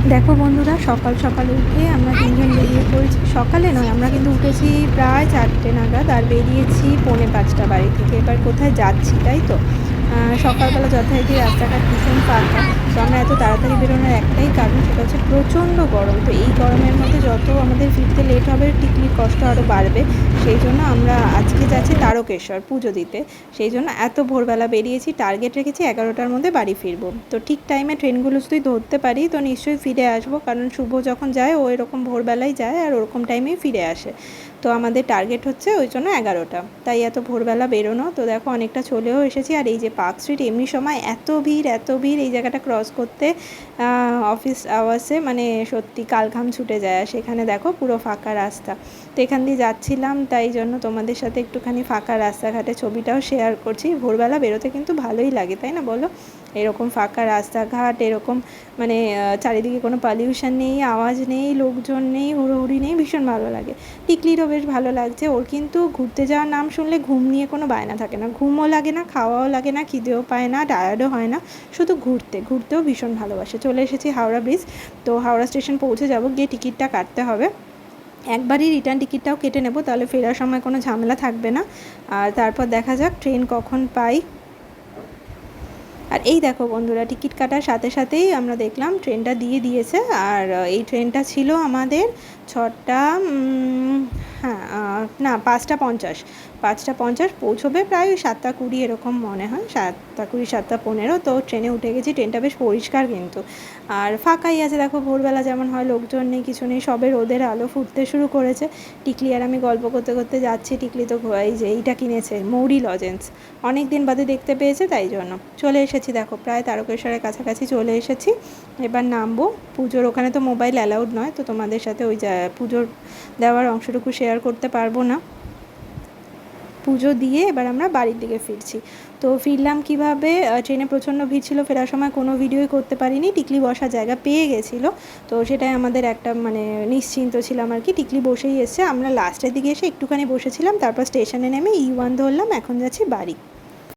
দেখো বন্ধুরা, সকাল সকাল উঠে আমরা তিনজন বেরিয়ে পড়েছি। সকালে নয়, আমরা কিন্তু উঠেছি প্রায় 4টে নাগাদ, আর বেরিয়েছি 4:45 বাড়ি থেকে। এবার কোথায় যাচ্ছি, তাই তো সকালবেলা যথারীতি রাস্তাঘাট ভীষণ ফাঁকা। তো আমরা এত তাড়াতাড়ি বেরোনোর একটাই কারণ, সেটা হচ্ছে প্রচণ্ড গরম। তো এই গরমের মধ্যে যত আমাদের ফিরতে লেট হবে, টিকলির কষ্ট আরও বাড়বে। সেই জন্য আমরা আজকে যাচ্ছি তারকেশ্বর পুজো দিতে। সেই জন্য এত ভোরবেলা বেরিয়েছি, টার্গেট রেখেছি 11টার মধ্যে বাড়ি ফিরবো। তো ঠিক টাইমে ট্রেনগুলো যদি ধরতে পারি তো নিশ্চয়ই ফিরে আসবো, কারণ শুভ যখন যায় ও এরকম ভোরবেলায় যায় আর ওরকম টাইমেই ফিরে আসে। তো আমাদের টার্গেট হচ্ছে ওই জন্য 11টা, তাই এত ভোরবেলা বেরোনো। তো দেখো অনেকটা চলেও এসেছি। আর এই যে পার্ক স্ট্রিট, এমনি সময় এত ভিড় এত ভিড়, এই জায়গাটা ক্রস করতে অফিস আওয়ার্সে মানে সত্যি কালঘাম ছুটে যায়। আর সেখানে দেখো পুরো ফাঁকা রাস্তা। তো এখান দিয়ে যাচ্ছিলাম, তাই জন্য তোমাদের সাথে একটুখানি ফাঁকা রাস্তাঘাটে ছবিটাও শেয়ার করছি। ভোরবেলা বেরোতে কিন্তু ভালোই লাগে, তাই না বলো? এরকম ফাঁকা রাস্তাঘাট, এরকম মানে চারিদিকে কোনো পলিউশন নেই, আওয়াজ নেই, লোকজন নেই, হুড়োহুড়ি নেই, ভীষণ ভালো লাগে। টিকলিরও বেশ ভালো লাগছে। ওর কিন্তু ঘুরতে যাওয়ার নাম শুনলে ঘুম নিয়ে কোনো বায়না থাকে না, ঘুমও লাগে না, খাওয়াও লাগে না, খিদেও পায় না, টায়ার্ডও হয় না, শুধু ঘুরতেও ভীষণ ভালোবাসে। চলে এসেছি হাওড়া ব্রিজ। তো হাওড়া স্টেশন পৌঁছে যাব, গিয়ে টিকিটটা কাটতে হবে। একবারই রিটার্ন টিকিটটাও কেটে নেব, তাহলে ফেরার সময় কোনো ঝামেলা থাকবে না। আর তারপর দেখা যাক ট্রেন কখন পাই। আর এই দেখো বন্ধুরা, টিকিট কাটার সাথে সাথেই আমরা দেখলাম ট্রেনটা দিয়ে দিয়েছে। আর এই ট্রেনটা ছিল আমাদের 6টা, হ্যাঁ, না 5টা 50, 5টা 50 পৌঁছবে প্রায় 7টা 20 এরকম মনে হয়, 7টা 20 7টা 15। তো ট্রেনে উঠে গেছি। ট্রেনটা বেশ পরিষ্কার কিন্তু, আর ফাঁকাই আছে। দেখো ভোরবেলা যেমন হয়, লোকজন নেই, কিছু নেই, সবে রোদের আলো ফুটতে শুরু করেছে। টিকলি আর আমি গল্প করতে করতে যাচ্ছি। টিকলি তো এই যে এইটা কিনেছে, মৌরি লজেন্স, অনেক দিন বাদে দেখতে পেয়েছে, তাই জন্য চলে এসেছি। দেখো প্রায় তারকেশ্বরের কাছাকাছি চলে এসেছি। এবার নামবো। পুজোর ওখানে তো মোবাইল অ্যালাউড নয়, তো তোমাদের সাথে ওই পুজোর দেওয়ার অংশটুকু শেয়ার করতে পারবো না। পুজো দিয়ে এবার আমরা বাড়ির দিকে ফিরছি। তো ফিরলাম কিভাবে, ট্রেনে প্রচণ্ড ভিড় ছিল, ফেরার সময় কোনো ভিডিওই করতে পারিনি। টিকলি বসার জায়গা পেয়ে গেছিলো, তো সেটাই আমাদের একটা মানে নিশ্চিন্ত ছিলাম আর কি। টিকলি বসেই এসছে, আমরা লাস্টের দিকে এসে একটুখানি বসেছিলাম, তারপর স্টেশনে নেমে E1 ধরলাম, এখন যাচ্ছি বাড়ি।